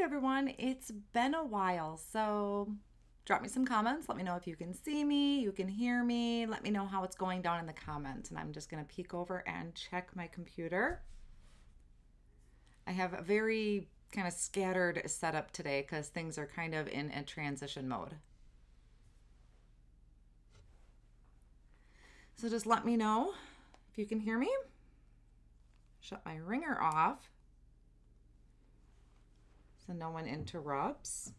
right, everyone, it's been a while, so drop me some comments. Let me know if you can see me, you can hear me. Let me know how it's going down in the comments, and I'm just going to peek over and check my computer. I have a very kind of scattered setup today because things are kind of in a transition mode. So just let me know if you can hear me. Shut my ringer off so no one interrupts.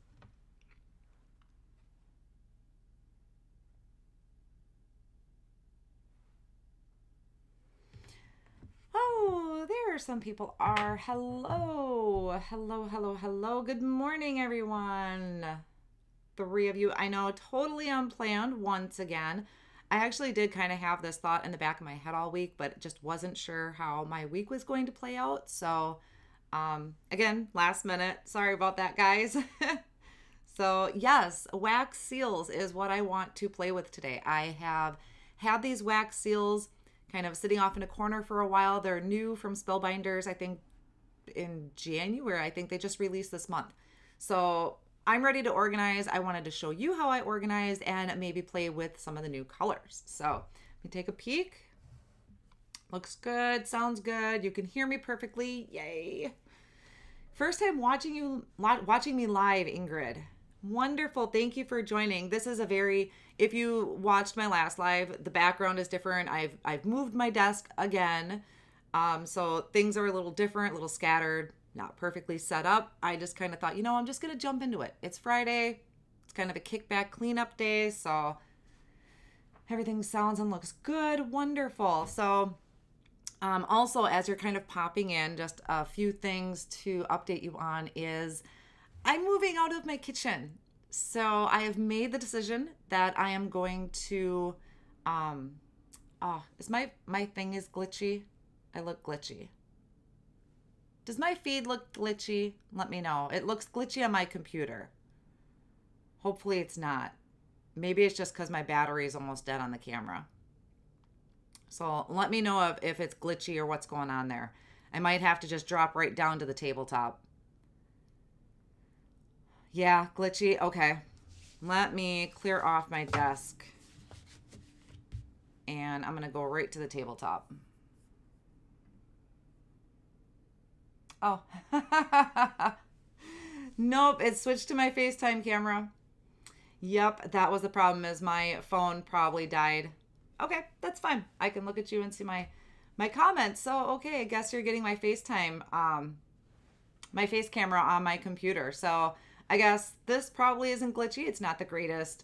Oh, there some people are. Hello. Hello, hello, hello. Good morning, everyone. 3 of you. I know, totally unplanned once again. I actually did kind of have this thought in the back of my head all week, but just wasn't sure how my week was going to play out. So, again, last minute. Sorry about that, guys. So, yes, wax seals is what I want to play with today. I have had these wax seals kind of sitting off in a corner for a while. They're new from Spellbinders, I think in January. I think they just released this month. So I'm ready to organize. I wanted to show you how I organized and maybe play with some of the new colors. So let me take a peek. Looks good, sounds good. You can hear me perfectly. Yay. First time watching me live, Ingrid. Wonderful. Thank you for joining. This is a very, if you watched my last live, the background is different. I've moved my desk again. So things are a little different, a little scattered, not perfectly set up. I just kind of thought, I'm just going to jump into it. It's Friday. It's kind of a kickback cleanup day. So everything sounds and looks good. Wonderful. So also, as you're kind of popping in, just a few things to update you on is I'm moving out of my kitchen. So I have made the decision that I am going to, is my thing is glitchy? I look glitchy. Does my feed look glitchy? Let me know. It looks glitchy on my computer. Hopefully it's not. Maybe it's just because my battery is almost dead on the camera. So let me know if it's glitchy or what's going on there. I might have to just drop right down to the tabletop. Yeah, glitchy. Okay. Let me clear off my desk. And I'm going to go right to the tabletop. Oh. Nope, it switched to my FaceTime camera. Yep, that was the problem, is my phone probably died. Okay, that's fine. I can look at you and see my comments. So, okay, I guess you're getting my FaceTime, my face camera on my computer. So I guess this probably isn't glitchy. It's not the greatest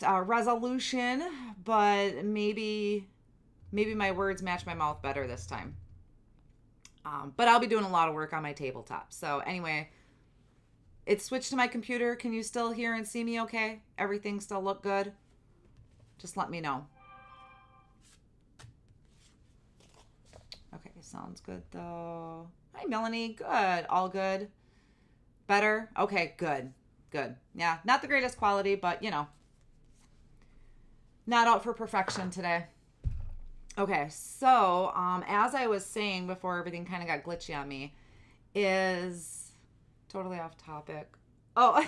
resolution, but maybe my words match my mouth better this time. But I'll be doing a lot of work on my tabletop. So anyway, it switched to my computer. Can you still hear and see me okay? Everything still look good? Just let me know. Okay, sounds good though. Hi, Melanie. Good. All good. Better? Okay, good. Good. Yeah, not the greatest quality, but not out for perfection today. Okay, so as I was saying before everything kind of got glitchy on me, is totally off topic. Oh,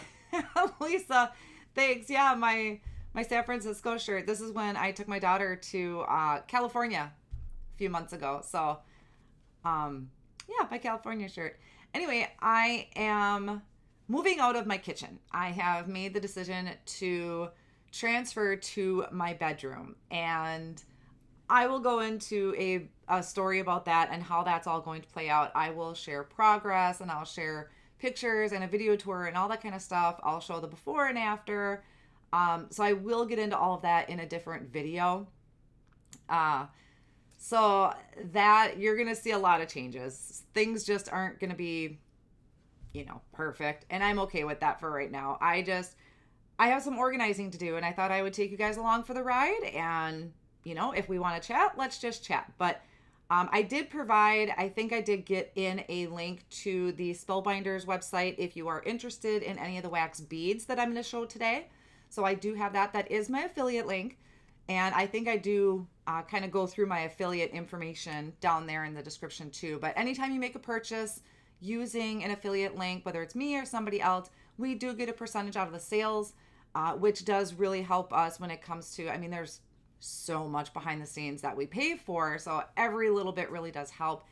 Lisa, thanks. Yeah, my San Francisco shirt. This is when I took my daughter to California a few months ago. So, yeah, my California shirt. Anyway, I am moving out of my kitchen. I have made the decision to transfer to my bedroom, and I will go into a story about that and how that's all going to play out. I will share progress, and I'll share pictures and a video tour and all that kind of stuff. I'll show the before and after. So I will get into all of that in a different video. So that you're going to see a lot of changes. Things just aren't going to be, perfect. And I'm okay with that for right now. I have some organizing to do, and I thought I would take you guys along for the ride. And, if we want to chat, let's just chat. But I did get in a link to the Spellbinders website if you are interested in any of the wax beads that I'm going to show today. So I do have that. That is my affiliate link. And I think I do kind of go through my affiliate information down there in the description too. But anytime you make a purchase, using an affiliate link, whether it's me or somebody else, we do get a percentage out of the sales, which does really help us when it comes to, I mean, there's so much behind the scenes that we pay for. So every little bit really does help.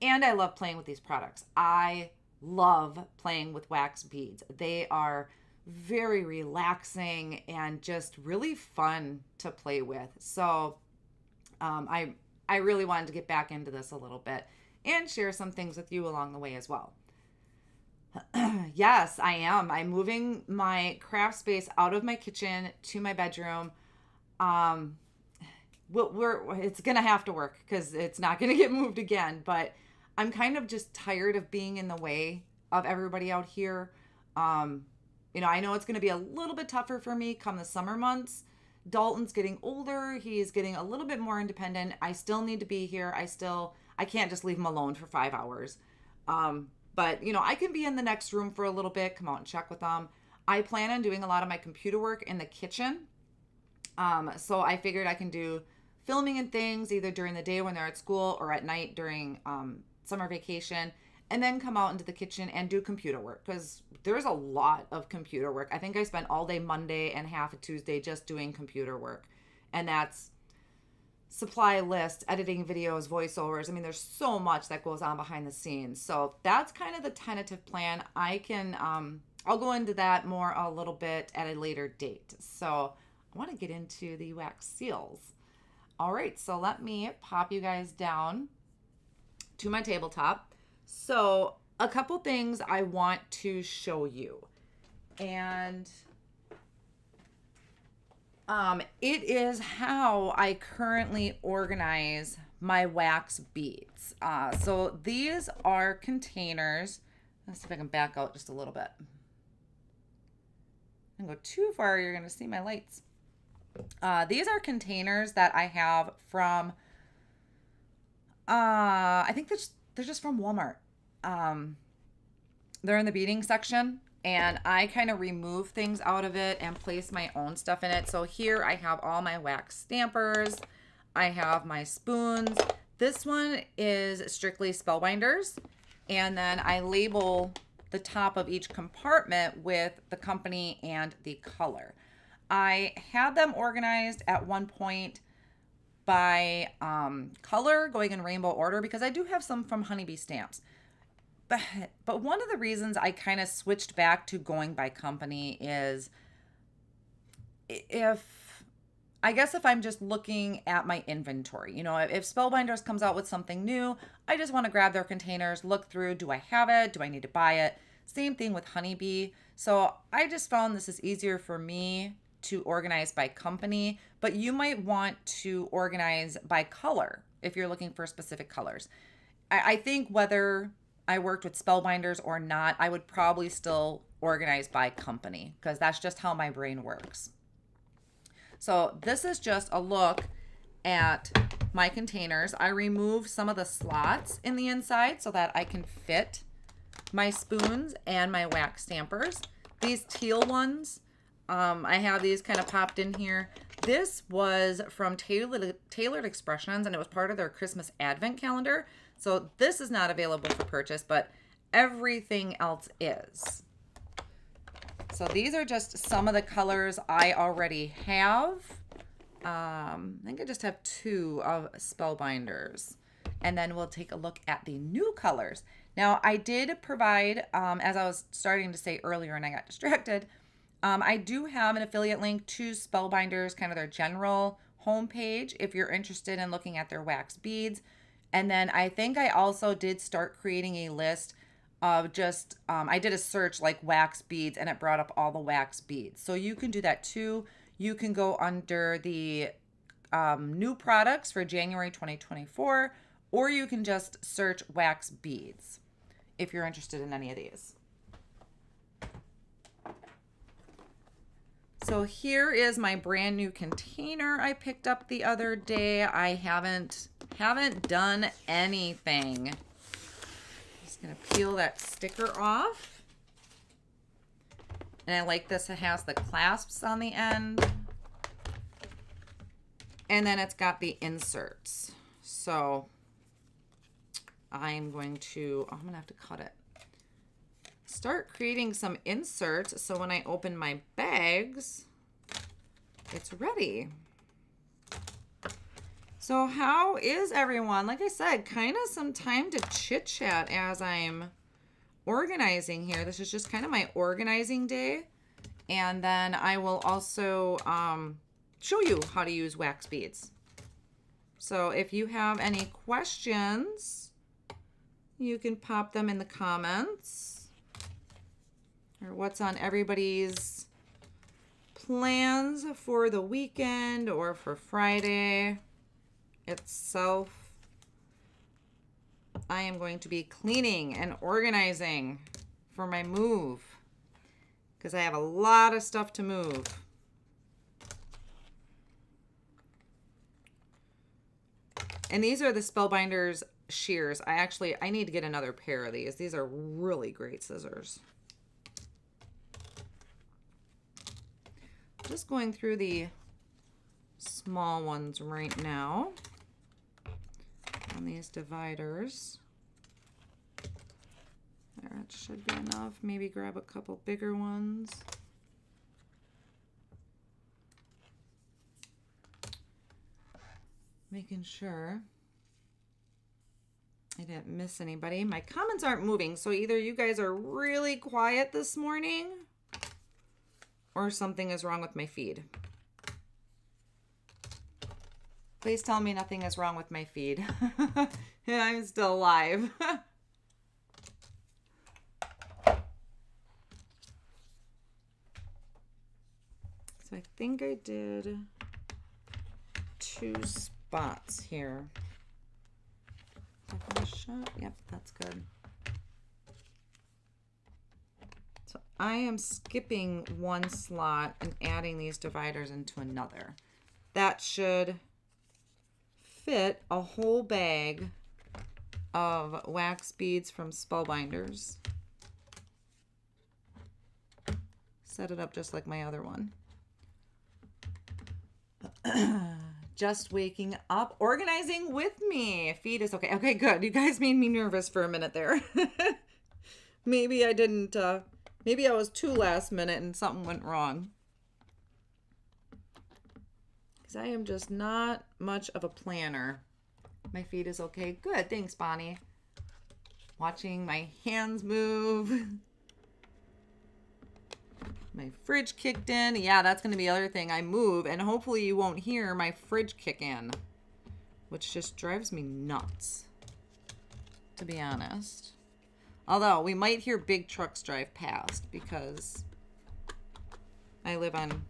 And I love playing with these products. I love playing with wax beads. They are very relaxing and just really fun to play with. So I really wanted to get back into this a little bit and share some things with you along the way as well. Yes, I am. I'm moving my craft space out of my kitchen to my bedroom. It's going to have to work because it's not going to get moved again, but I'm kind of just tired of being in the way of everybody out here. You know, I know it's going to be a little bit tougher for me come the summer months. Dalton's getting older. He's getting a little bit more independent. I still need to be here. I can't just leave him alone for 5 hours. But, you know, I can be in the next room for a little bit, come out and check with them. I plan on doing a lot of my computer work in the kitchen. So I figured I can do filming and things either during the day when they're at school or at night during summer vacation, and then come out into the kitchen and do computer work because there's a lot of computer work. I think I spent all day Monday and half of Tuesday just doing computer work, and that's supply lists, editing videos, voiceovers. I mean, there's so much that goes on behind the scenes. So that's kind of the tentative plan. I'll go into that more a little bit at a later date. So I want to get into the wax seals. All right, so let me pop you guys down to my tabletop. So a couple things I want to show you. And it is how I currently organize my wax beads. So these are containers. Let's see if I can back out just a little bit. If I go too far, you're going to see my lights. These are containers that I have from, I think they're just from Walmart. They're in the beading section, and I kind of remove things out of it and place my own stuff in it. So here I have all my wax stampers. I have my spoons. This one is strictly Spellbinders. And then I label the top of each compartment with the company and the color. I had them organized at one point by color, going in rainbow order, because I do have some from Honeybee Stamps. But one of the reasons I kind of switched back to going by company is if I'm just looking at my inventory, you know, if Spellbinders comes out with something new, I just want to grab their containers, look through, do I have it? Do I need to buy it? Same thing with Honeybee. So I just found this is easier for me to organize by company, but you might want to organize by color if you're looking for specific colors. I think whether I worked with Spellbinders or not, I would probably still organize by company because that's just how my brain works. So this is just a look at my containers. I remove some of the slots in the inside so that I can fit my spoons and my wax stampers. These teal ones, I have these kind of popped in here. This was from Tailored Expressions, and it was part of their Christmas Advent calendar. So this is not available for purchase, but everything else is. So these are just some of the colors I already have. I think I just have 2 of Spellbinders. And then we'll take a look at the new colors. Now, I did provide, as I was starting to say earlier and I got distracted, I do have an affiliate link to Spellbinders, kind of their general homepage, if you're interested in looking at their wax beads. And then I think I also did start creating a list of just, I did a search like wax beads and it brought up all the wax beads. So you can do that too. You can go under the new products for January 2024, or you can just search wax beads if you're interested in any of these. So here is my brand new container I picked up the other day. I haven't done anything. Just gonna peel that sticker off. And I like this, it has the clasps on the end. And then it's got the inserts. So I'm gonna have to cut it. start creating some inserts so when I open my bags, it's ready. So how is everyone? Like I said, kind of some time to chit chat as I'm organizing here. This is just kind of my organizing day. And then I will also show you how to use wax beads. So if you have any questions, you can pop them in the comments. Or what's on everybody's plans for the weekend or for Friday itself. I am going to be cleaning and organizing for my move because I have a lot of stuff to move. And these are the Spellbinders shears. I need to get another pair of these. These are really great scissors. Just going through the small ones right now on these dividers. There, it should be enough. Maybe grab a couple bigger ones. Making sure I didn't miss anybody. My comments aren't moving, so either you guys are really quiet this morning or something is wrong with my feed. Please tell me nothing is wrong with my feed. I'm still live. So I think I did 2 spots here. Yep, that's good. So I am skipping 1 slot and adding these dividers into another. That should fit a whole bag of wax beads from Spellbinders. Set it up just like my other one. Just waking up, organizing with me. Feed is okay. Okay, good. You guys made me nervous for a minute there. Maybe I didn't, maybe I was too last minute and something went wrong. Because I am just not much of a planner. My feed is okay. Good. Thanks, Bonnie. Watching my hands move. My fridge kicked in. Yeah, that's going to be the other thing. I move, and hopefully you won't hear my fridge kick in, which just drives me nuts, to be honest. Although, we might hear big trucks drive past because I live on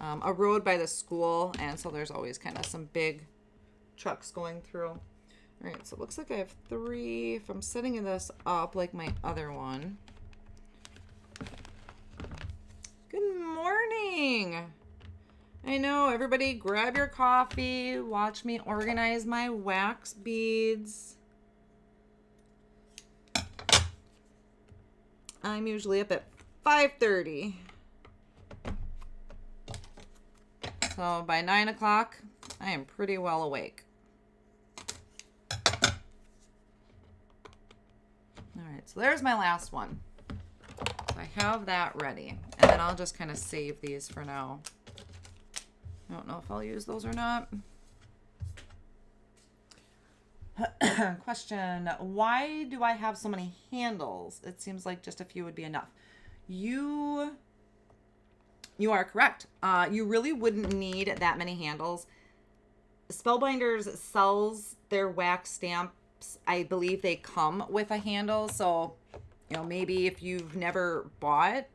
a road by the school, and so there's always kind of some big trucks going through. All right, so it looks like I have 3. If I'm setting this up like my other one. Good morning. I know, everybody grab your coffee, watch me organize my wax beads. I'm usually up at 5:30. So by 9 o'clock, I am pretty well awake. All right, so there's my last one. So I have that ready. And then I'll just kind of save these for now. I don't know if I'll use those or not. Question, why do I have so many handles? It seems like just a few would be enough. You are correct. You really wouldn't need that many handles. Spellbinders sells their wax stamps. I believe they come with a handle. So, you know, maybe if you've never bought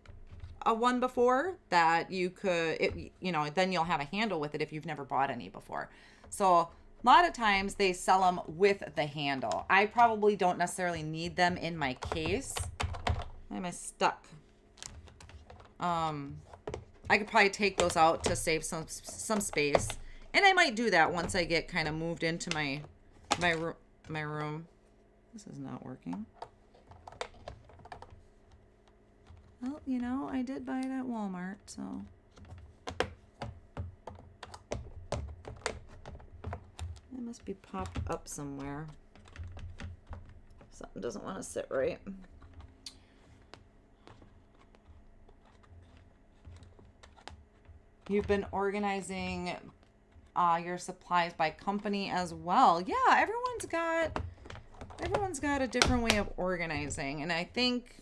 a one before, that you could, then you'll have a handle with it if you've never bought any before. So a lot of times they sell them with the handle. I probably don't necessarily need them in my case. Why am I stuck? I could probably take those out to save some space. And I might do that once I get kind of moved into my room. This is not working. Well, you know, I did buy it at Walmart, so. It must be popped up somewhere. Something doesn't want to sit right. You've been organizing your supplies by company as well. Yeah, everyone's got a different way of organizing. And I think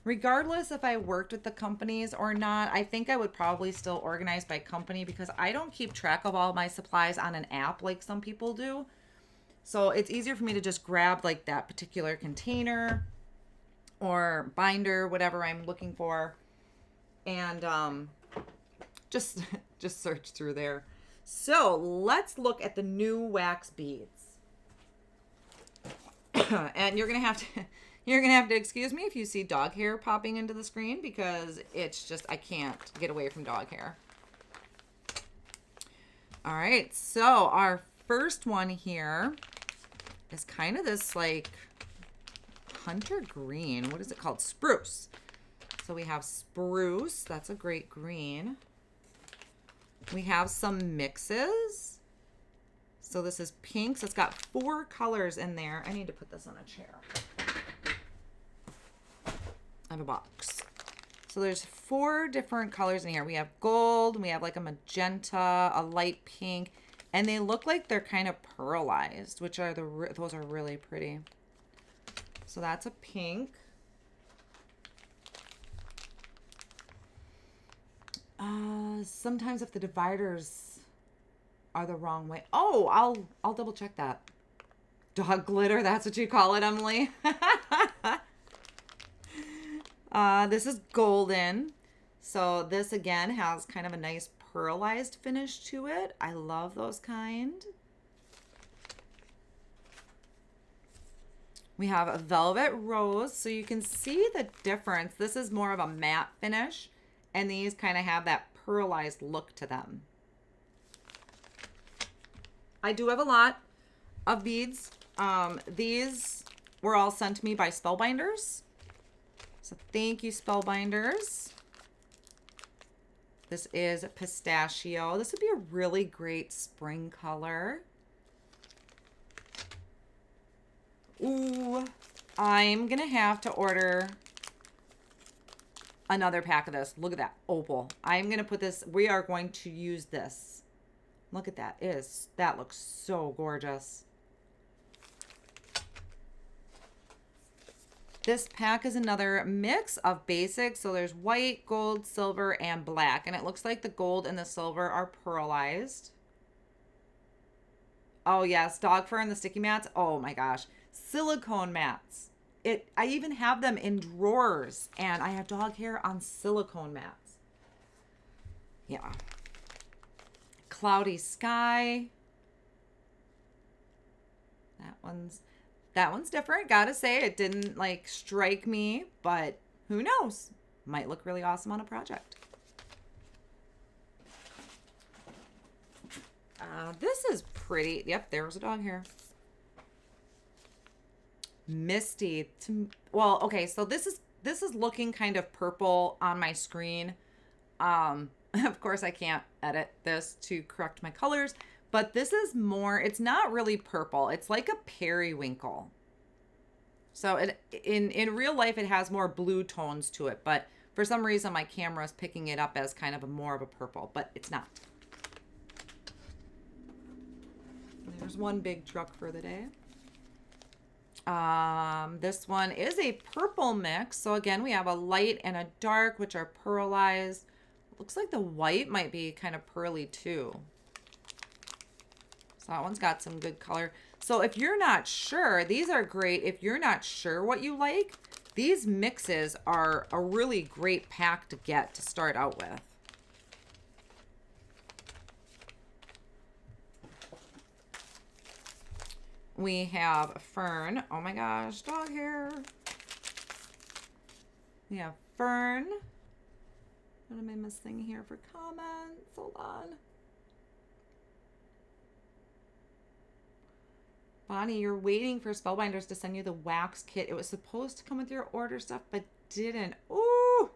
regardless if I worked with the companies or not, I think I would probably still organize by company because I don't keep track of all my supplies on an app like some people do. So it's easier for me to just grab like that particular container or binder, whatever I'm looking for, and just just search through there. So let's look at the new wax beads. And you're gonna have to excuse me if you see dog hair popping into the screen because it's just I can't get away from dog hair. All right, so our first one here is kind of this like hunter green. What is it called? Spruce. So we have spruce. That's a great green. We have some mixes. So this is pink. So it's got 4 colors in there. I need to put this on a chair. I have a box. So there's 4 different colors in here. We have gold. We have like a magenta, a light pink, and they look like they're kind of pearlized, which are those are really pretty. So that's a pink. Sometimes if the dividers are the wrong way. Oh, I'll double check that. Dog glitter, that's what you call it, Emily. This is golden. So this again has kind of a nice pearlized finish to it. I love those kind. We have a velvet rose, so you can see the difference. This is more of a matte finish, and these kind of have that pearlized look to them. I do have a lot of beads. These were all sent to me by Spellbinders. So thank you, Spellbinders. This is pistachio. This would be a really great spring color. Ooh, I'm going to have to order another pack of this. Look at that opal. I'm going to put this, we are going to use this. Look at that. That looks so gorgeous. This pack is another mix of basics. So there's white, gold, silver, and black. And it looks like the gold and the silver are pearlized. Oh yes, dog fur and the sticky mats. Oh my gosh. Silicone mats. I even have them in drawers, and I have dog hair on silicone mats. Yeah. Cloudy sky. That one's different. Gotta say, it didn't like strike me, but who knows? Might look really awesome on a project. This is pretty. Yep, there's a dog hair. Misty. Well, okay, so this is looking kind of purple on my screen. Of course I can't edit this to correct my colors, but this is more, it's not really purple. It's like a periwinkle. So in real life it has more blue tones to it, but for some reason my camera is picking it up as kind of more of a purple, but it's not. There's one big truck for the day. This one is a purple mix. So again, we have a light and a dark, which are pearlized. Looks like the white might be kind of pearly too. So that one's got some good color. So if you're not sure, these are great. If you're not sure what you like, these mixes are a really great pack to get to start out with. We have fern. Oh my gosh, dog hair. We have fern. What am I missing here for comments? Hold on. Bonnie, you're waiting for Spellbinders to send you the wax kit. It was supposed to come with your order stuff, but didn't. Ooh.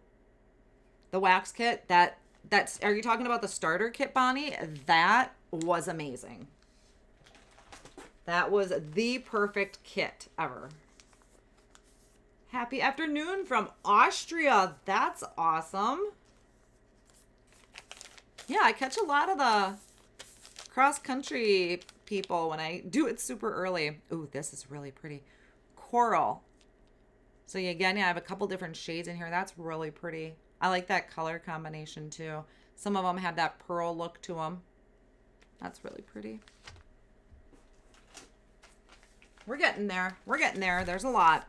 The wax kit, that's, are you talking about the starter kit, Bonnie? That was amazing. That was the perfect kit ever. Happy afternoon from Austria. That's awesome. Yeah, I catch a lot of the cross-country people when I do it super early. Ooh, this is really pretty. Coral. So again, yeah, I have a couple different shades in here. That's really pretty. I like that color combination too. Some of them have that pearl look to them. That's really pretty. We're getting there. We're getting there. There's a lot.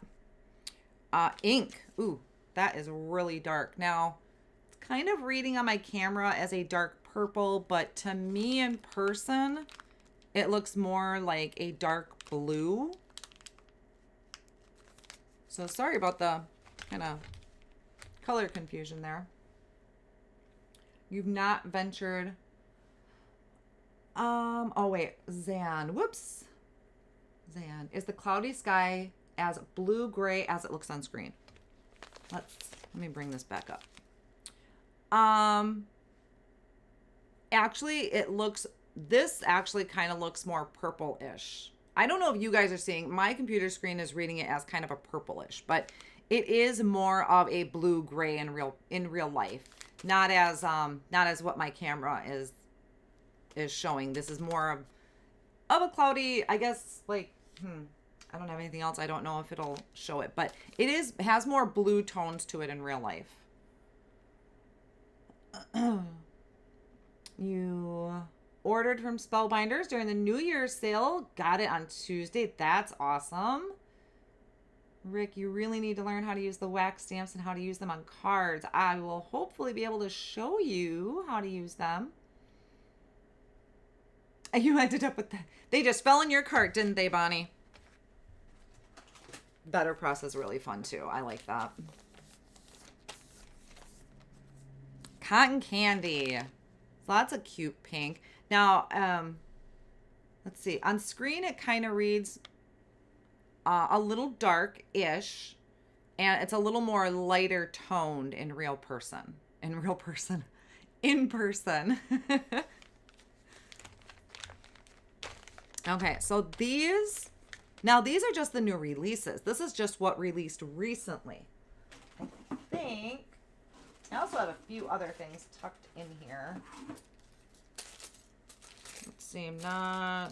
Ink. Ooh, that is really dark. Now, it's kind of reading on my camera as a dark purple, but to me in person, it looks more like a dark blue. So sorry about the kind of color confusion there. You've not ventured. Oh wait, Zan. Whoops. Zan. Is the cloudy sky as blue-gray as it looks on screen? Let me bring this back up. Actually, this actually kind of looks more purple-ish. I don't know if you guys are seeing, my computer screen is reading it as kind of a purplish, but it is more of a blue-gray in real life. Not as what my camera is showing. This is more of a cloudy, I guess, like, I don't have anything else. I don't know if it'll show it, but it has more blue tones to it in real life. You ordered from Spellbinders during the New Year's sale. Got it on Tuesday. That's awesome. Rick, you really need to learn how to use the wax stamps and how to use them on cards. I will hopefully be able to show you how to use them. And you ended up with that. They just fell in your cart, didn't they, Bonnie? Better Press is really fun too. I like that. Cotton candy. Lots of cute pink. Now, let's see. On screen, it kind of reads a little dark-ish, and it's a little more lighter toned in real person. In person. Okay, so these are just the new releases. This is just what released recently. I think I also have a few other things tucked in here. Let's see, I'm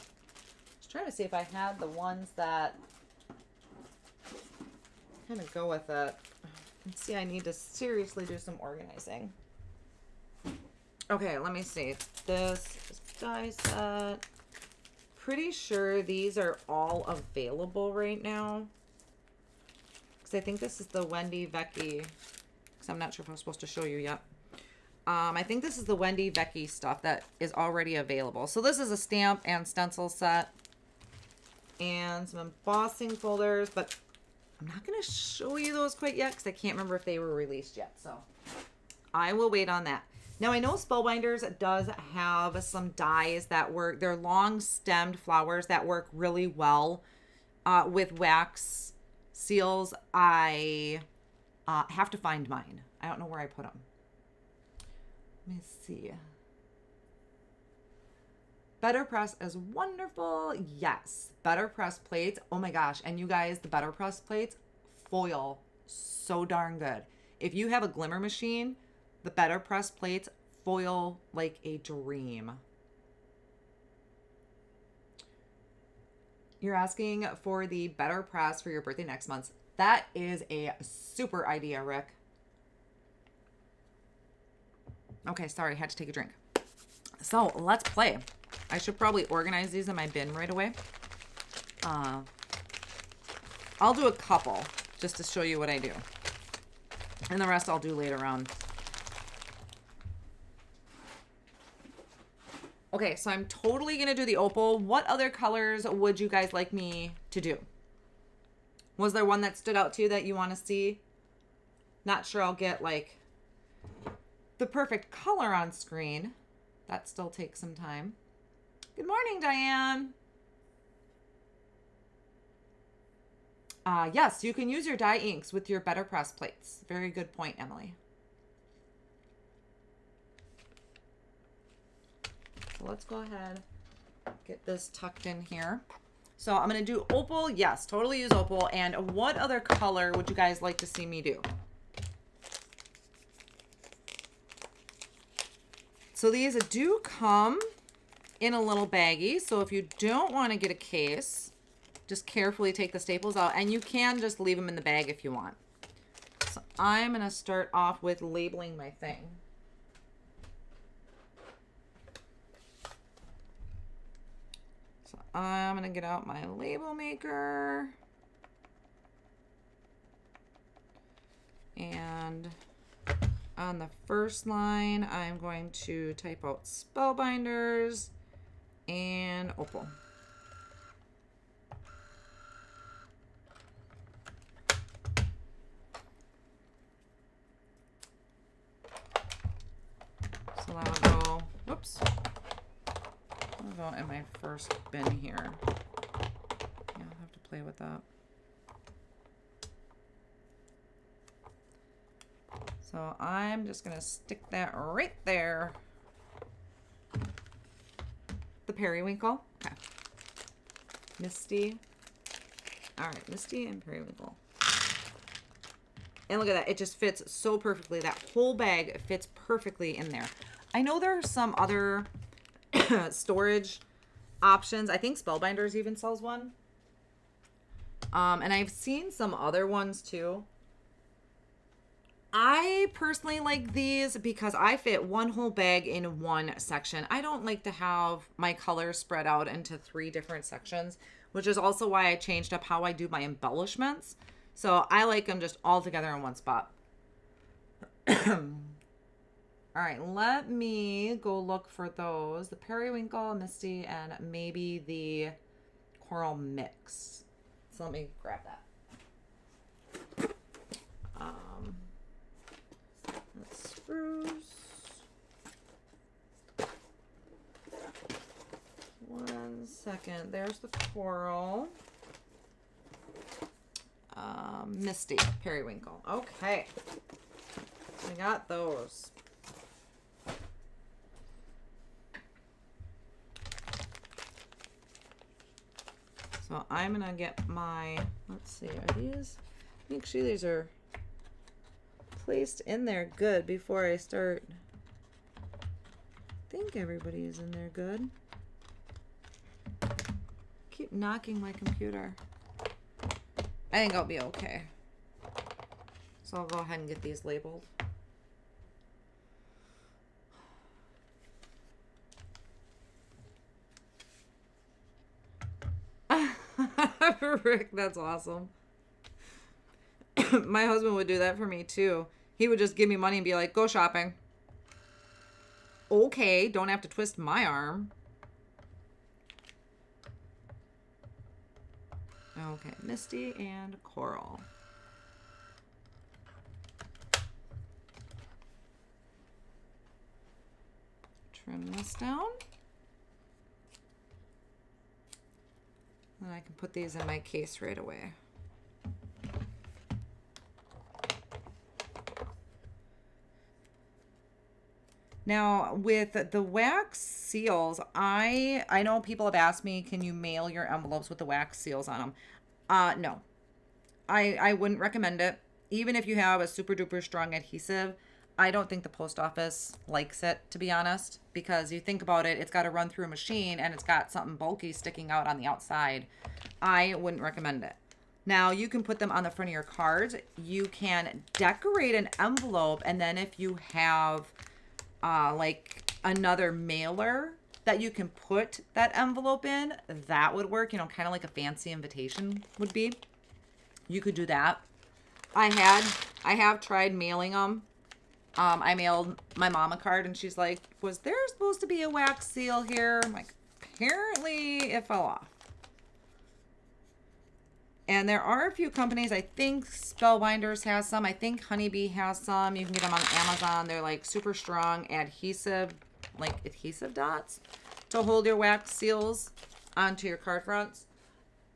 just trying to see if I had the ones that kind of go with it. Let's see, I need to seriously do some organizing. Okay, let me see. This is die set. Pretty sure these are all available right now. Because I think this is the Wendy Vecchi. Because I'm not sure if I'm supposed to show you yet. I think this is the Wendy Vecchi stuff that is already available. So this is a stamp and stencil set. And some embossing folders. But I'm not going to show you those quite yet because I can't remember if they were released yet. So I will wait on that. Now, I know Spellbinders does have some dies that work. They're long stemmed flowers that work really well with wax seals. I have to find mine. I don't know where I put them. Let me see. Better Press is wonderful. Yes. Better Press plates. Oh my gosh. And you guys, the Better Press plates foil so darn good. If you have a glimmer machine, the Better Press plates foil like a dream. You're asking for the Better Press for your birthday next month. That is a super idea, Rick. Okay, sorry, I had to take a drink. So let's play. I should probably organize these in my bin right away. I'll do a couple just to show you what I do. And the rest I'll do later on. Okay, so I'm totally going to do the opal. What other colors would you guys like me to do? Was there one that stood out to you that you want to see? Not sure I'll get like the perfect color on screen. That still takes some time. Good morning, Diane. Yes, you can use your dye inks with your Better Press plates. Very good point, Emily. So let's go ahead, get this tucked in here. So I'm going to do opal. Yes, totally use opal. And what other color would you guys like to see me do? So these do come in a little baggie. So if you don't want to get a case, just carefully take the staples out, and you can just leave them in the bag if you want. So I'm going to start off with labeling my thing. So I'm going to get out my label maker. And on the first line, I'm going to type out Spellbinders and Opal. So that'll go, whoops, that'll go in my first bin here. Yeah, I'll have to play with that. So I'm just going to stick that right there. The periwinkle. Okay. Misty. All right, Misty and periwinkle. And look at that. It just fits so perfectly. That whole bag fits perfectly in there. I know there are some other storage options. I think Spellbinders even sells one. And I've seen some other ones too. I personally like these because I fit one whole bag in one section. I don't like to have my colors spread out into 3 different sections, which is also why I changed up how I do my embellishments. So I like them just all together in one spot. All right, let me go look for those. The periwinkle, Misty, and maybe the coral mix. So let me grab that. Let's spruce. 1 second. There's the coral. Misty, periwinkle. Okay. I got those. So I'm going to get my, let's see, are these, make sure these are placed in there good before I start. I think everybody is in there good. Keep knocking my computer. I think I'll be okay. So I'll go ahead and get these labeled. Rick, that's awesome. My husband would do that for me too. He would just give me money and be like, go shopping. Okay, don't have to twist my arm. Okay, Misty and coral. Trim this down. And I can put these in my case right away. Now, with the wax seals, I know people have asked me, can you mail your envelopes with the wax seals on them? No. I wouldn't recommend it. Even if you have a super duper strong adhesive, I don't think the post office likes it, to be honest, because you think about it, it's got to run through a machine and it's got something bulky sticking out on the outside. I wouldn't recommend it. Now, you can put them on the front of your cards. You can decorate an envelope, and then if you have like another mailer that you can put that envelope in, that would work, you know, kind of like a fancy invitation would be. You could do that. I have tried mailing them. I mailed my mom a card and she's like, was there supposed to be a wax seal here? I'm like, apparently it fell off. And there are a few companies, I think Spellbinders has some. I think Honeybee has some. You can get them on Amazon. They're like super strong adhesive, like adhesive dots to hold your wax seals onto your card fronts.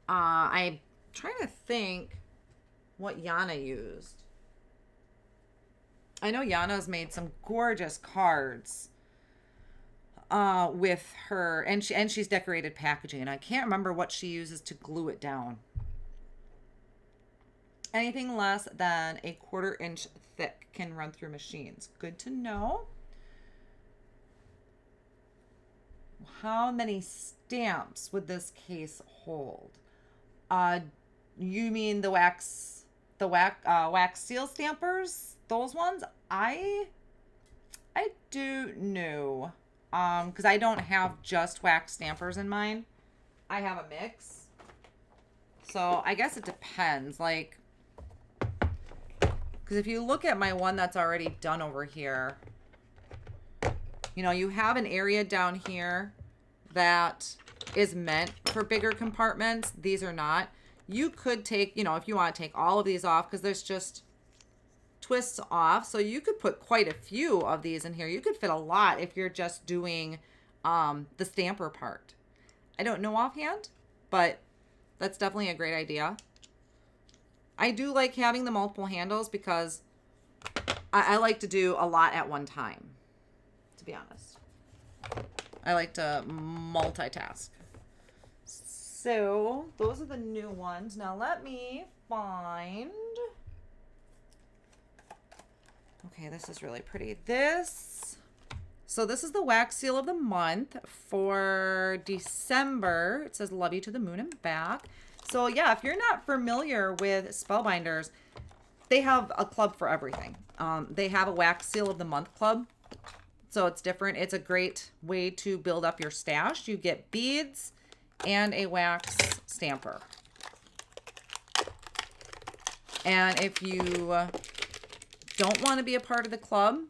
I'm trying to think what Yana used. I know Yana's made some gorgeous cards with her, and she's decorated packaging, and I can't remember what she uses to glue it down. Anything less than a 1/4 inch thick can run through machines. Good to know. how many stamps would this case hold? Uh, you mean the wax seal stampers? Those ones? I do know. Because I don't have just wax stampers in mine. I have a mix. So I guess it depends. Like, because if you look at my one that's already done over here, you know, you have an area down here that is meant for bigger compartments. These are not. You could take, you know, if you want to take all of these off, because there's just twists off. So you could put quite a few of these in here. You could fit a lot if you're just doing the stamper part. I don't know offhand, but that's definitely a great idea. I do like having the multiple handles because I like to do a lot at one time, to be honest. I like to multitask. So those are the new ones. Now let me find... Okay, this is really pretty. So this is the wax seal of the month for December. It says love you to the moon and back. So yeah, if you're not familiar with Spellbinders, they have a club for everything. They have a wax seal of the month club. So it's different. It's a great way to build up your stash. You get beads and a wax stamper. And if you don't want to be a part of the club,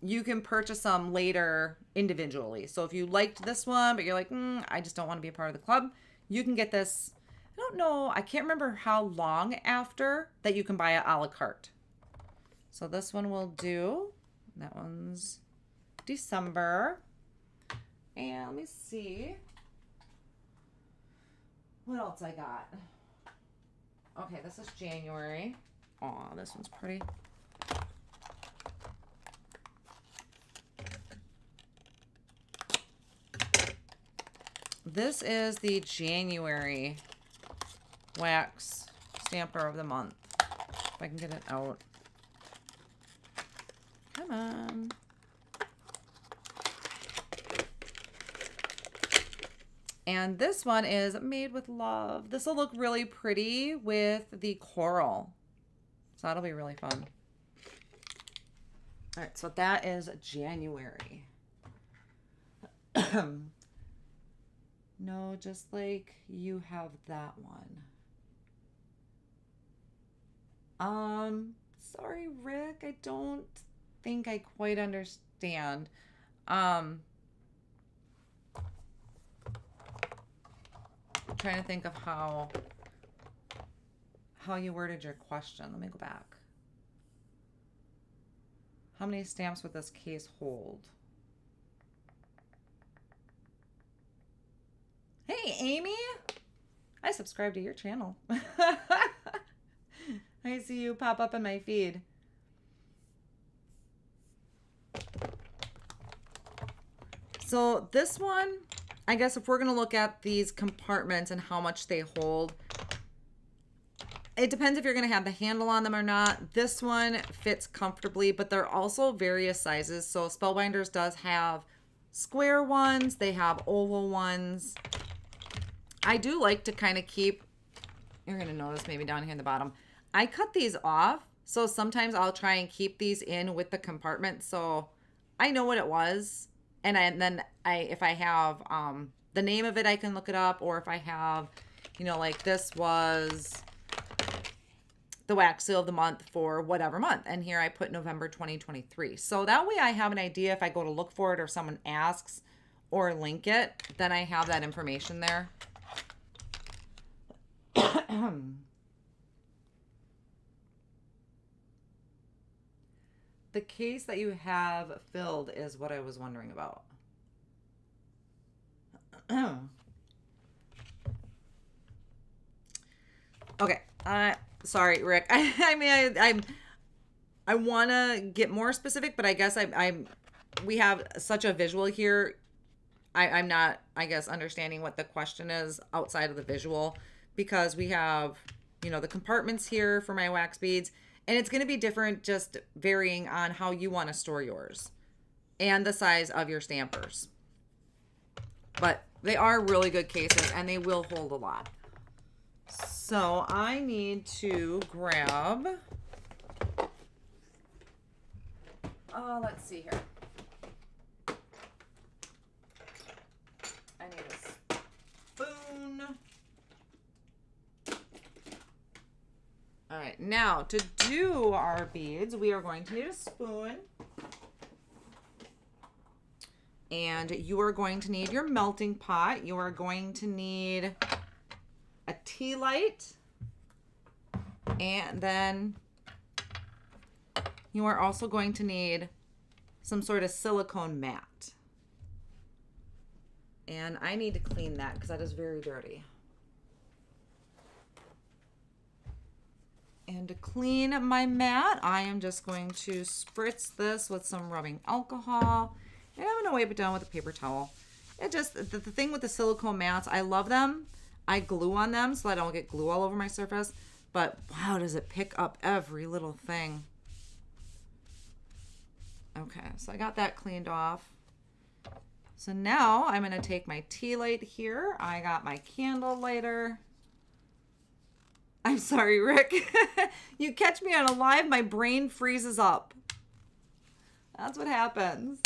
you can purchase them later individually. So if you liked this one, but you're like, I just don't want to be a part of the club, you can get this. I don't know. I can't remember how long after that you can buy a la carte. So this one will do. That one's December. And let me see what else I got. Okay, this is January. Aw, this one's pretty. This is the January wax stamper of the month. If I can get it out. Come on. And this one is made with love. This will look really pretty with the coral. So that'll be really fun. All right, so that is January. No, just like you have that one. Sorry, Rick, I don't think I quite understand. I'm trying to think of how you worded your question. Let me go back. How many stamps would this case hold? Hey, Amy. I subscribe to your channel. I see you pop up in my feed. So this one, I guess if we're going to look at these compartments and how much they hold, it depends if you're going to have the handle on them or not. This one fits comfortably, but they're also various sizes. So Spellbinders does have square ones. They have oval ones. I do like to kind of keep, you're going to notice maybe down here in the bottom, I cut these off. So sometimes I'll try and keep these in with the compartment. So I know what it was. And then if I have the name of it, I can look it up. Or if I have, you know, like this was the wax seal of the month for whatever month. And here I put November 2023. So that way I have an idea if I go to look for it or if someone asks or link it, then I have that information there. The case that you have filled is what I was wondering about. Okay. Sorry, Rick. I want to get more specific, but I guess we have such a visual here. I'm not, I guess, understanding what the question is outside of the visual, because we have, you know, the compartments here for my wax beads, and it's going to be different, just varying on how you want to store yours. and the size of your stampers. But they are really good cases and they will hold a lot. So I need to grab, let's see here. I need a spoon. All right, now to do our beads, we are going to need a spoon. And you are going to need your melting pot. You are going to need a tea light. And then you are also going to need some sort of silicone mat. And I need to clean that because that is very dirty. And to clean my mat, I am just going to spritz this with some rubbing alcohol. And I'm going to wipe it down with a paper towel. It just, the thing with the silicone mats, I love them. I glue on them so I don't get glue all over my surface. But wow, does it pick up every little thing. Okay, so I got that cleaned off. So now I'm going to take my tea light here. I got my candle lighter. I'm sorry, Rick. You catch me on a live, my brain freezes up. That's what happens.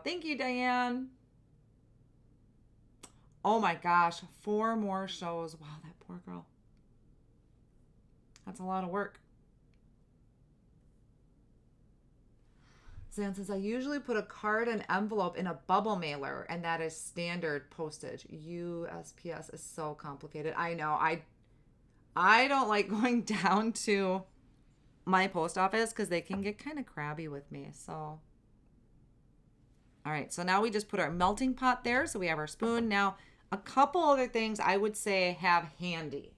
Thank you, Diane. Oh my gosh, 4 more shows. Wow, that poor girl. That's a lot of work. Zan says, I usually put a card and envelope in a bubble mailer, and that is standard postage. USPS is so complicated. I know. I don't like going down to my post office because they can get kind of crabby with me. So, all right. So now we just put our melting pot there. So we have our spoon. Now, a couple other things I would say have handy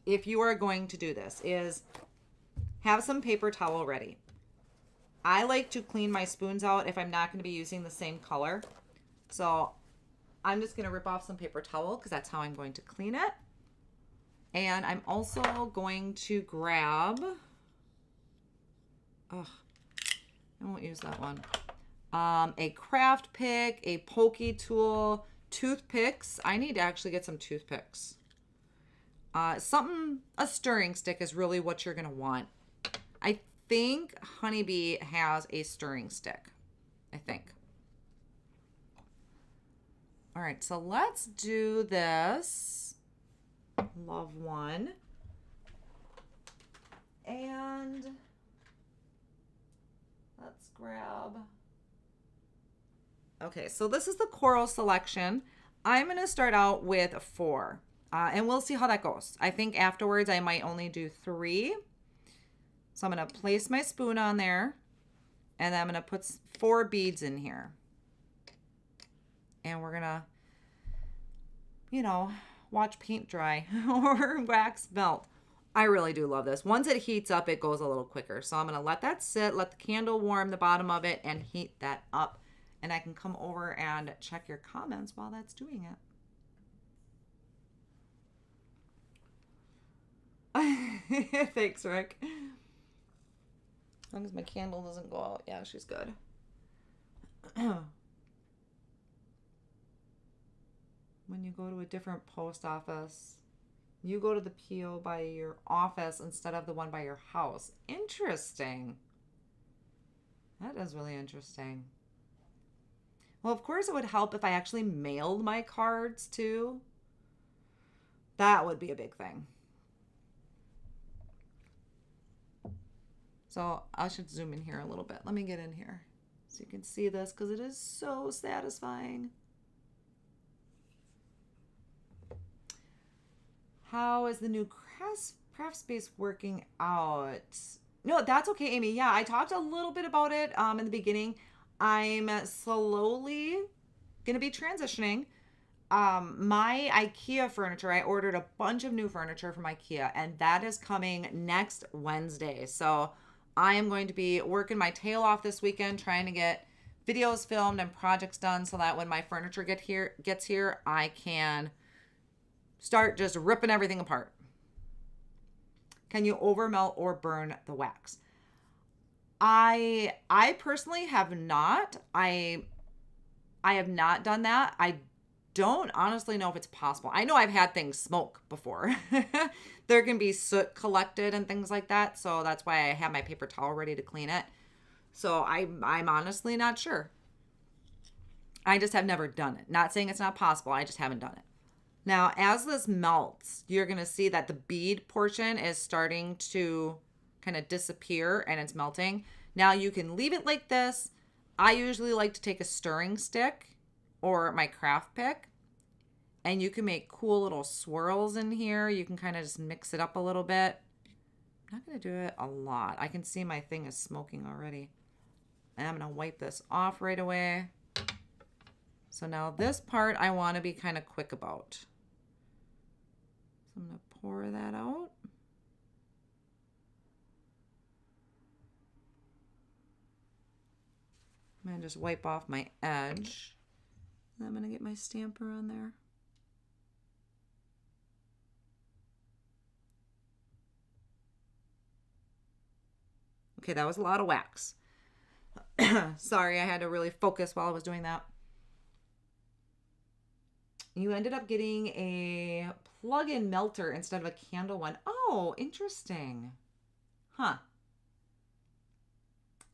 if you are going to do this is have some paper towel ready. I like to clean my spoons out if I'm not going to be using the same color. So I'm just going to rip off some paper towel because that's how I'm going to clean it. And I'm also going to grab, I won't use that one, a craft pick, a pokey tool, toothpicks. I need to actually get some toothpicks. A stirring stick is really what you're going to want. I think Honeybee has a stirring stick. I think. All right, so let's do this. Love one. And let's grab. Okay, so this is the coral selection. I'm going to start out with 4. And we'll see how that goes. I think afterwards I might only do 3. So I'm going to place my spoon on there. And then I'm going to put 4 beads in here. And we're going to, watch paint dry or wax melt. I really do love this. Once it heats up, it goes a little quicker. So I'm going to let that sit, let the candle warm the bottom of it, and heat that up. And I can come over and check your comments while that's doing it. Thanks, Rick. As long as my candle doesn't go out. Yeah, she's good. When you go to a different post office, you go to the PO by your office instead of the one by your house. Interesting. That is really interesting. Well, of course, it would help if I actually mailed my cards too. That would be a big thing. So I should zoom in here a little bit. Let me get in here so you can see this because it is so satisfying. How is the new craft space working out? No, that's okay, Amy. Yeah, I talked a little bit about it in the beginning. I'm slowly going to be transitioning. My IKEA furniture, I ordered a bunch of new furniture from IKEA, and that is coming next Wednesday. So I am going to be working my tail off this weekend trying to get videos filmed and projects done so that when my furniture gets here, I can start just ripping everything apart. Can you overmelt or burn the wax? I personally have not. I have not done that. I don't honestly know if it's possible. I know I've had things smoke before. There can be soot collected and things like that, so that's why I have my paper towel ready to clean it. So I'm honestly not sure. I just have never done it. Not saying it's not possible. I just haven't done it. Now, as this melts, you're going to see that the bead portion is starting to kind of disappear and it's melting. Now, you can leave it like this. I usually like to take a stirring stick or my craft pick, and you can make cool little swirls in here. You can kind of just mix it up a little bit. I'm not going to do it a lot. I can see my thing is smoking already. And I'm going to wipe this off right away. So now this part I want to be kind of quick about. So I'm going to pour that out. I'm going to just wipe off my edge. And I'm going to get my stamper on there. Okay, that was a lot of wax. Sorry, I had to really focus while I was doing that. You ended up getting a plug-in melter instead of a candle one. Oh, interesting. Huh.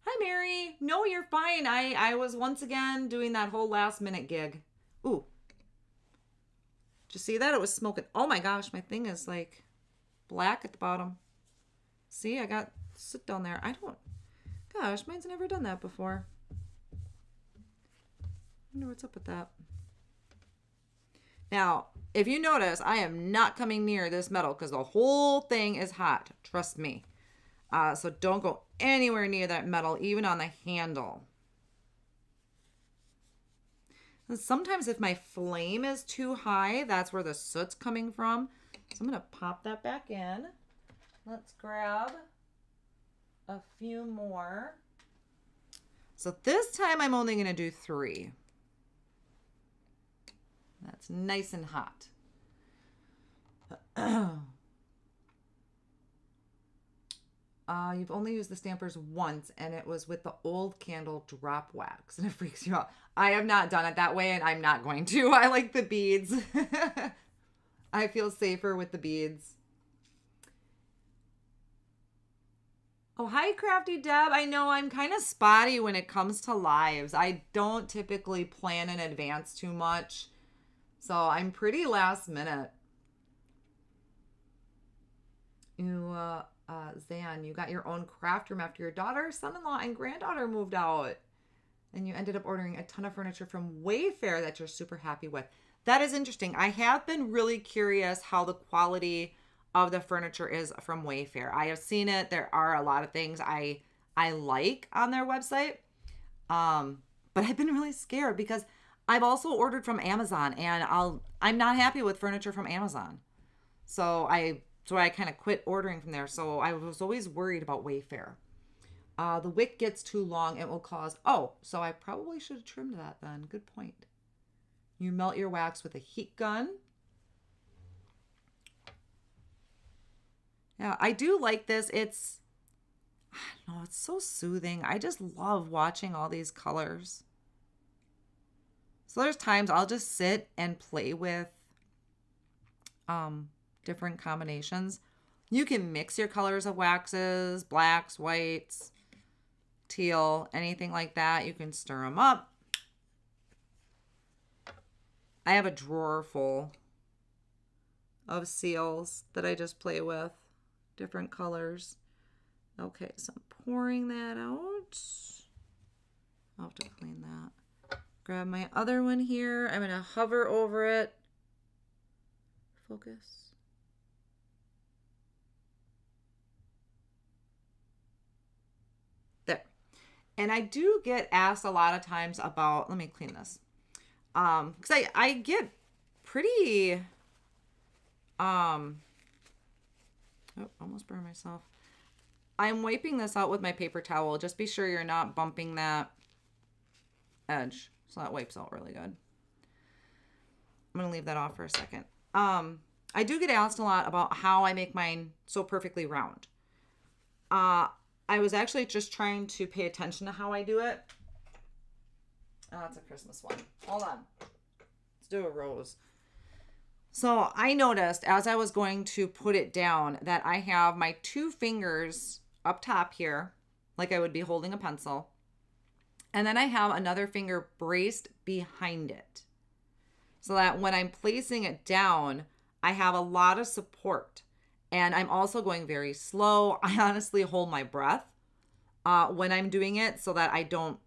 Hi, Mary. No, you're fine. I was once again doing that whole last minute gig. Ooh. Did you see that? It was smoking. Oh my gosh, my thing is like black at the bottom. See, I got soot down there. Gosh, mine's never done that before. I wonder what's up with that. Now, if you notice, I am not coming near this metal because the whole thing is hot. Trust me. So don't go anywhere near that metal, even on the handle. And sometimes if my flame is too high, that's where the soot's coming from. So I'm going to pop that back in. Let's grab a few more. So this time I'm only going to do 3. That's nice and hot. You've only used the stampers once, and it was with the old candle drop wax, and it freaks you out. I have not done it that way, and I'm not going to. I like the beads. I feel safer with the beads. Oh, hi, Crafty Deb. I know I'm kind of spotty when it comes to lives. I don't typically plan in advance too much, so I'm pretty last minute. Zan, you got your own craft room after your daughter, son-in-law, and granddaughter moved out. And you ended up ordering a ton of furniture from Wayfair that you're super happy with. That is interesting. I have been really curious how the quality of the furniture is from Wayfair. I have seen it. There are a lot of things I like on their website. But I've been really scared because I've also ordered from Amazon, and I'm not happy with furniture from Amazon. So I kind of quit ordering from there. So I was always worried about Wayfair. The wick gets too long. It will cause... Oh, so I probably should have trimmed that then. Good point. You melt your wax with a heat gun. Yeah, I do like this. I don't know, it's so soothing. I just love watching all these colors. So there's times I'll just sit and play with different combinations. You can mix your colors of waxes, blacks, whites, teal, anything like that. You can stir them up. I have a drawer full of seals that I just play with, different colors. Okay, so I'm pouring that out. I'll have to clean that. Grab my other one here. I'm going to hover over it. Focus. There. And I do get asked a lot of times about, let me clean this. Because I get pretty, oh, almost burned myself. I'm wiping this out with my paper towel. Just be sure you're not bumping that edge. So that wipes out really good. I'm going to leave that off for a second. I do get asked a lot about how I make mine so perfectly round. I I was actually just trying to pay attention to how I do it. Oh, it's a Christmas one. Hold on. Let's do a rose. So I noticed as I was going to put it down that I have my 2 fingers up top here, like I would be holding a pencil. And then I have another finger braced behind it. So that when I'm placing it down, I have a lot of support. And I'm also going very slow. I honestly hold my breath when I'm doing it so that I don't,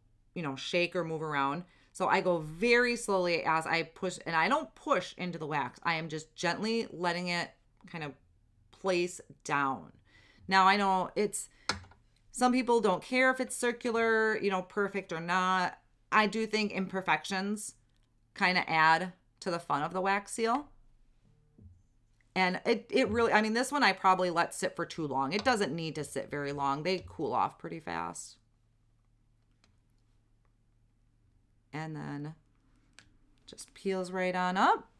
shake or move around. So I go very slowly as I push, and I don't push into the wax. I am just gently letting it kind of place down. Now I know some people don't care if it's circular, perfect or not. I do think imperfections kind of add to the fun of the wax seal. And it really, I mean, this one I probably let sit for too long. It doesn't need to sit very long. They cool off pretty fast. And then just peels right on up.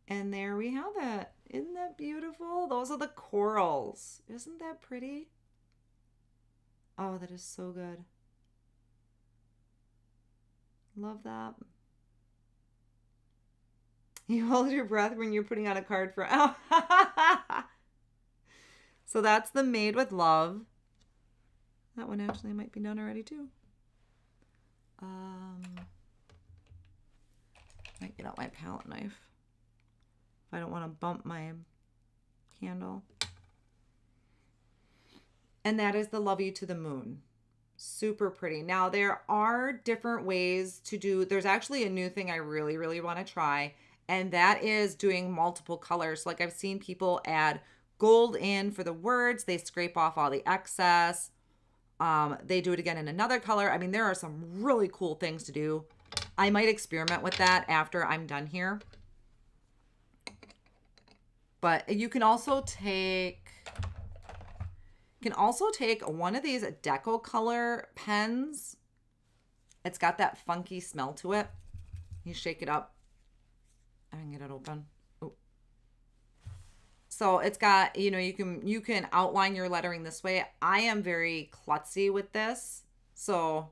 And there we have it. Isn't that beautiful? Those are the corals. Isn't that pretty? Oh, that is so good. Love that. You hold your breath when you're putting out a card for... Oh. So that's the Made with Love. That one actually might be done already too. Might get out my palette knife if I don't want to bump my candle. And that is the Love You to the Moon. Super pretty. Now there are different ways to do, there's actually a new thing I really, really want to try. And that is doing multiple colors. Like I've seen people add gold in for the words. They scrape off all the excess. They do it again in another color. I mean, there are some really cool things to do. I might experiment with that after I'm done here. But you can also take one of these deco color pens. It's got that funky smell to it. You shake it up. I can get it open. Oh. So it's got, you can outline your lettering this way. I am very klutzy with this, so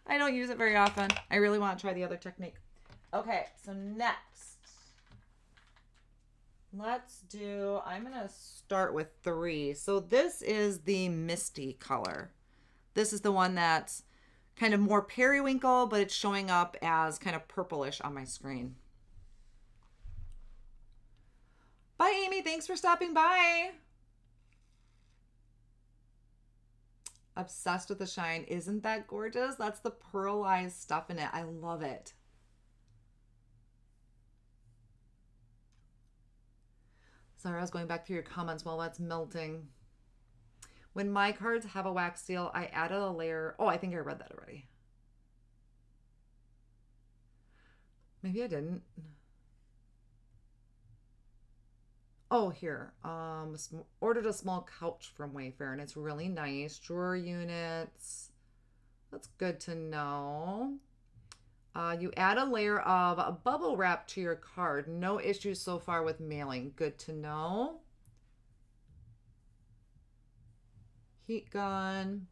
I don't use it very often. I really want to try the other technique. Okay, so next, I'm going to start with 3. So this is the Misty color. This is the one that's kind of more periwinkle, but it's showing up as kind of purplish on my screen. Bye, Amy. Thanks for stopping by. Obsessed with the shine. Isn't that gorgeous? That's the pearlized stuff in it. I love it. Sorry, I was going back through your comments while that's melting. When my cards have a wax seal, I added a layer. Oh, I think I read that already. Maybe I didn't. Oh, here. Ordered a small couch from Wayfair, and it's really nice. Drawer units. That's good to know. You add a layer of bubble wrap to your card. No issues so far with mailing. Good to know. Heat gun.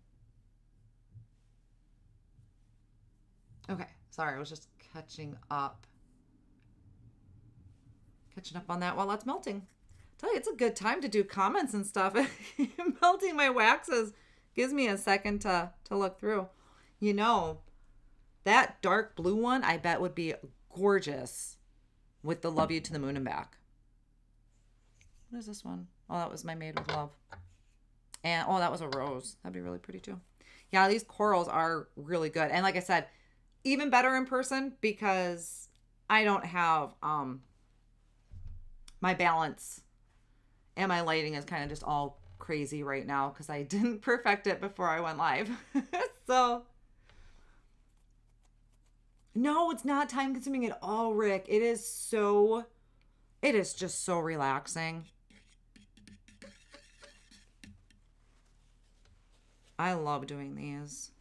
Okay, sorry, I was just catching up on that while that's melting. Tell you, it's a good time to do comments and stuff. Melting my waxes gives me a second to look through. That dark blue one I bet would be gorgeous with the Love You to the Moon and Back. What is this one? Oh, that was my Made with Love. And oh, that was a rose. That'd be really pretty too. Yeah, these corals are really good. And like I said, even better in person because I don't have my balance and my lighting is kind of just all crazy right now because I didn't perfect it before I went live. So no, it's not time consuming at all, Rick. It is just so relaxing. I love doing these.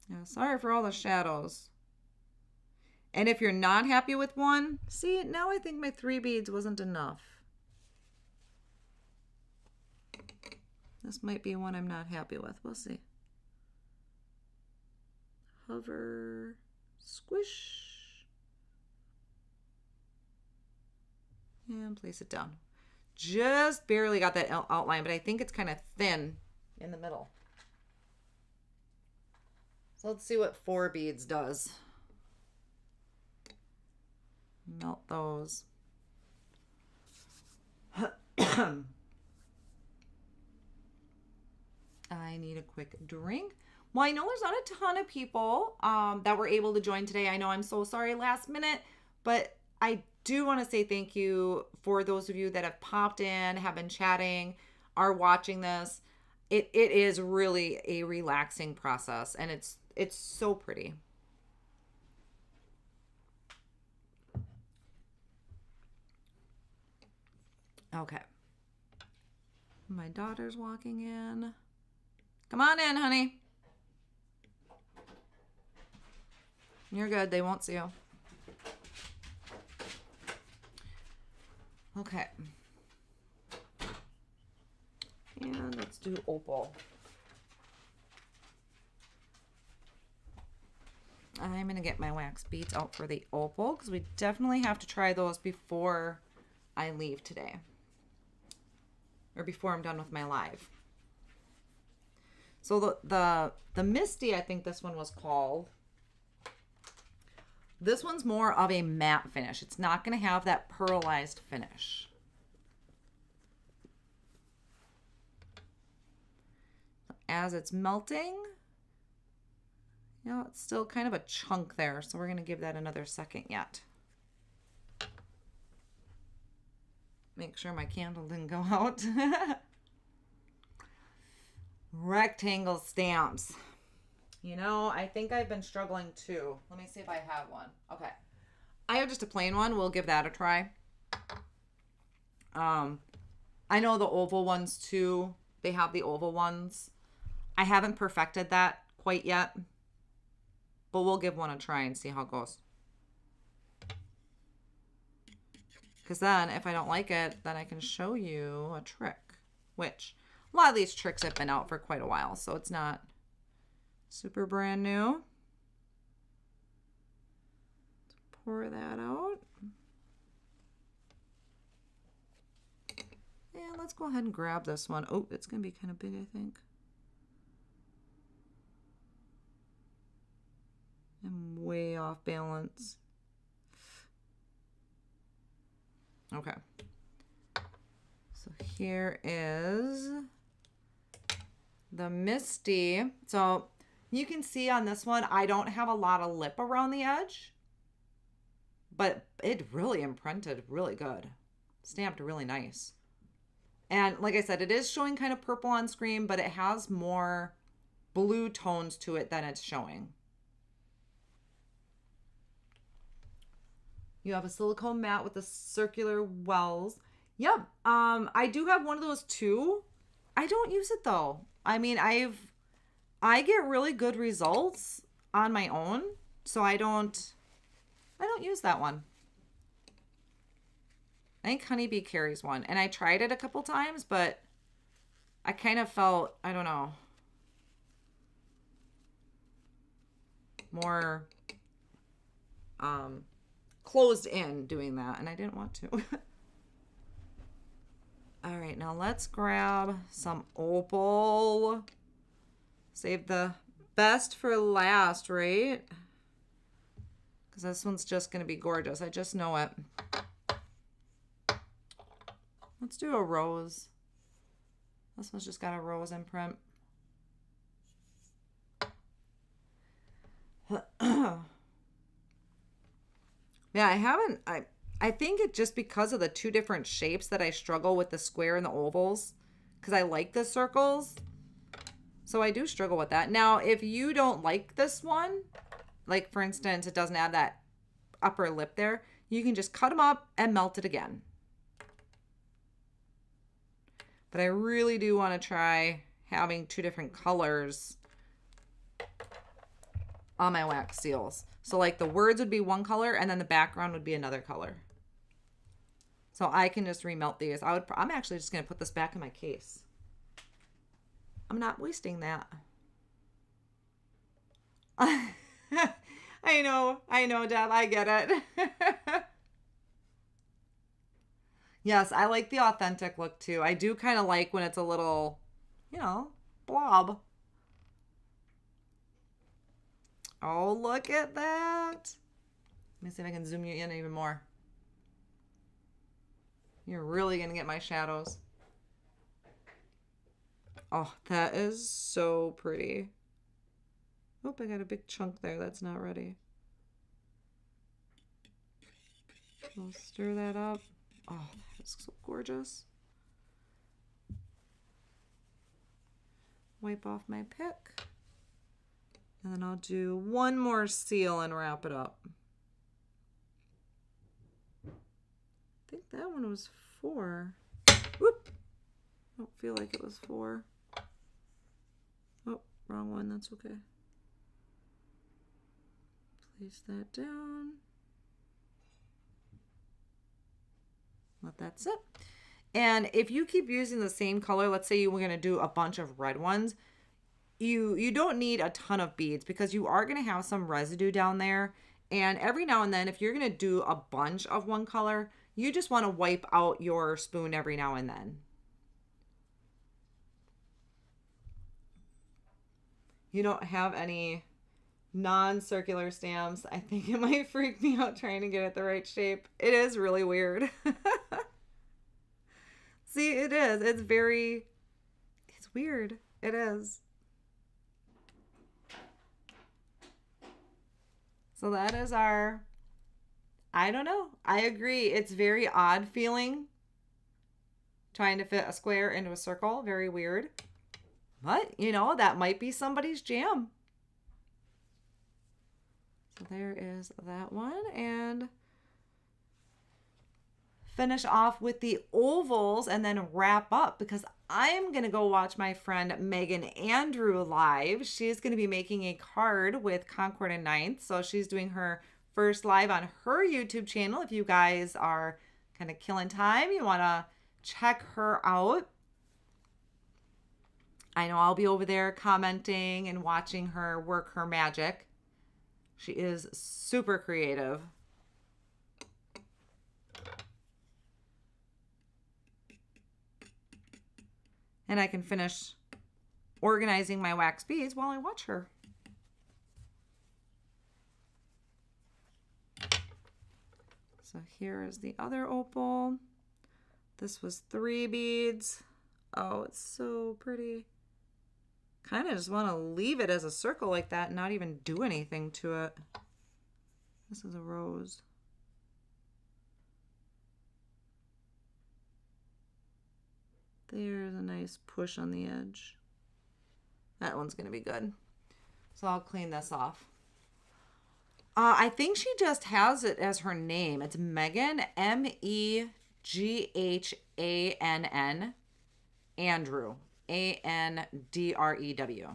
Yeah, sorry for all the shadows. And if you're not happy with one, see, now I think my 3 beads wasn't enough. This might be one I'm not happy with. We'll see. Hover, squish, and place it down. Just barely got that outline, but I think it's kind of thin in the middle. So let's see what 4 beads does. Melt those. I need a quick drink. Well, I know there's not a ton of people that were able to join today. I know I'm so sorry last minute, but I do want to say thank you for those of you that have popped in, have been chatting, are watching this. It is really a relaxing process, and it's so pretty. Okay. My daughter's walking in. Come on in, honey. You're good. They won't see you. Okay. And let's do opal. I'm going to get my wax beads out for the opal because we definitely have to try those before I leave today. Or before I'm done with my live. So the Misty, I think this one was called. This one's more of a matte finish. It's not going to have that pearlized finish. As it's melting, you know, it's still kind of a chunk there. So we're going to give that another second yet. Make sure my candle didn't go out. Rectangle stamps. You know, I think I've been struggling too. Let me see if I have one. Okay. I have just a plain one. We'll give that a try. I know the oval ones too. They have the oval ones. I haven't perfected that quite yet. But we'll give one a try and see how it goes. Because then if I don't like it, then I can show you a trick. Which, a lot of these tricks have been out for quite a while. So it's not super brand new. Let's pour that out. And let's go ahead and grab this one. Oh, it's going to be kind of big, I think. I'm way off balance. Okay. So here is the Misty. So you can see on this one, I don't have a lot of lip around the edge, but it really imprinted really good. Stamped really nice. And like I said, it is showing kind of purple on screen, but it has more blue tones to it than it's showing. You have a silicone mat with the circular wells. Yep. I do have one of those too. I don't use it though. I mean, I get really good results on my own, so I don't use that one. I think Honeybee carries one, and I tried it a couple times, but I kind of felt, I don't know, more closed in doing that, and I didn't want to. All right, now let's grab some opal. Save the best for last, right? Because this one's just going to be gorgeous. I just know it. Let's do a rose. This one's just got a rose imprint. Yeah, I think it's just because of the two different shapes that I struggle with the square and the ovals. Because I like the circles. So I do struggle with that. Now, if you don't like this one, like for instance, it doesn't have that upper lip there, you can just cut them up and melt it again. But I really do want to try having two different colors on my wax seals. So like the words would be one color and then the background would be another color. So I can just remelt these. I'm actually just going to put this back in my case. I'm not wasting that. I know, Deb. I get it. Yes, I like the authentic look too. I do kind of like when it's a little, blob. Oh, look at that. Let me see if I can zoom you in even more. You're really going to get my shadows. Oh, that is so pretty. Oh, I got a big chunk there. That's not ready. I'll stir that up. Oh, that is so gorgeous. Wipe off my pick. And then I'll do one more seal and wrap it up. I think that one was 4. Whoop! I don't feel like it was 4. Oh, wrong one. That's okay. Place that down. Let that sit. And if you keep using the same color, let's say you were going to do a bunch of red ones, you don't need a ton of beads because you are going to have some residue down there. And every now and then, if you're going to do a bunch of one color, you just want to wipe out your spoon every now and then. You don't have any non-circular stamps. I think it might freak me out trying to get it the right shape. It is really weird. See, it is. It's weird. It is. So that is our, I don't know. I agree. It's very odd feeling trying to fit a square into a circle. Very weird. But, that might be somebody's jam. So there is that one. And finish off with the ovals and then wrap up because I'm going to go watch my friend Megan Andrew live. She's going to be making a card with Concord and Ninth. So she's doing her first live on her YouTube channel. If you guys are kind of killing time, you want to check her out. I know I'll be over there commenting and watching her work her magic. She is super creative. And I can finish organizing my wax beads while I watch her. So here is the other opal. This was 3 beads. Oh, it's so pretty. Kind of just want to leave it as a circle like that and not even do anything to it. This is a rose. There's a nice push on the edge. That one's going to be good. So I'll clean this off. I think she just has it as her name. It's Megan, Meghann, Andrew, Andrew.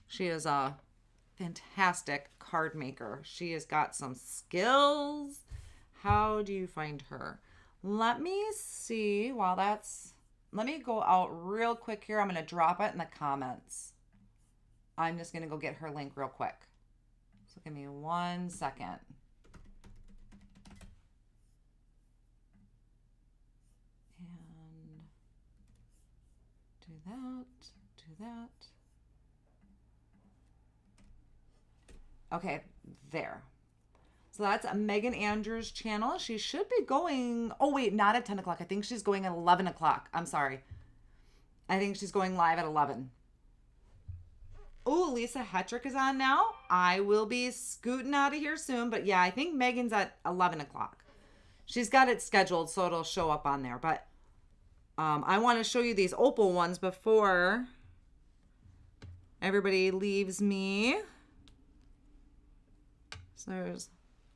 She is a fantastic card maker. She has got some skills. How do you find her? Let me see. Let me go out real quick here. I'm going to drop it in the comments. I'm just going to go get her link real quick. So give me 1 second. And do that. Okay, there. So that's Megan Andrews' channel. She should be going, oh wait, not at 10 o'clock. I think she's going at 11 o'clock. I'm sorry. I think she's going live at 11. Oh, Lisa Hetrick is on now. I will be scooting out of here soon. But yeah, I think Megan's at 11 o'clock. She's got it scheduled so it'll show up on there. But I want to show you these opal ones before everybody leaves me. So there's,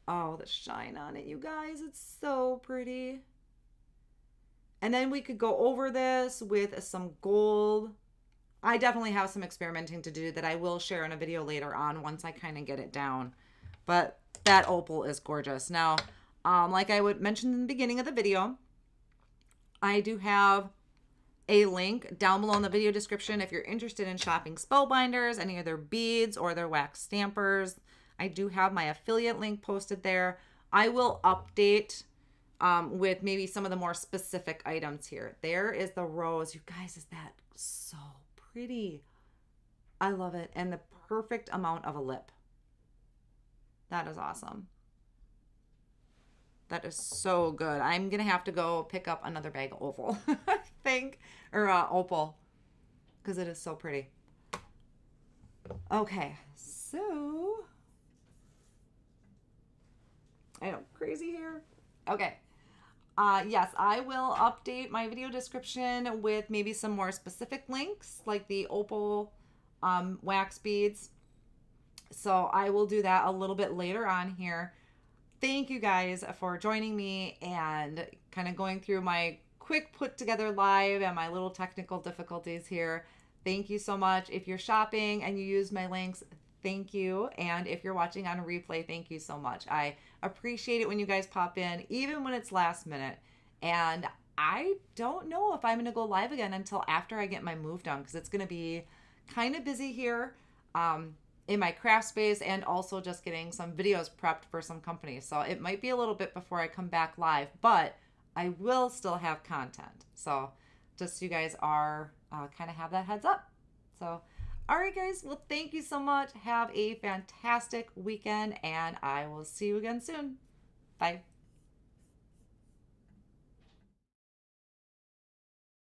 oh, the shine on it, you guys. It's so pretty. And then we could go over this with some gold. I definitely have some experimenting to do that I will share in a video later on once I kind of get it down. But that opal is gorgeous. Now, like I would mention in the beginning of the video, I do have a link down below in the video description if you're interested in shopping Spellbinders, any of their beads or their wax stampers. I do have my affiliate link posted there. I will update with maybe some of the more specific items here. There is the rose. You guys, is that so pretty? I love it. And the perfect amount of a lip. That is awesome. That is so good. I'm going to have to go pick up another bag of opal, I think, or opal, because it is so pretty. Okay, so I know, crazy here. Okay. Yes, I will update my video description with maybe some more specific links, like the opal wax beads. So I will do that a little bit later on here. Thank you guys for joining me and kind of going through my quick put together live and my little technical difficulties here. Thank you so much. If you're shopping and you use my links, thank you. And if you're watching on a replay, thank you so much. I appreciate it when you guys pop in, even when it's last minute. And I don't know if I'm going to go live again until after I get my move done, because it's going to be kind of busy here. In my craft space, and also just getting some videos prepped for some companies. So it might be a little bit before I come back live, but I will still have content. So just so you guys are kind of have that heads up. So, all right, guys. Well, thank you so much. Have a fantastic weekend, and I will see you again soon. Bye.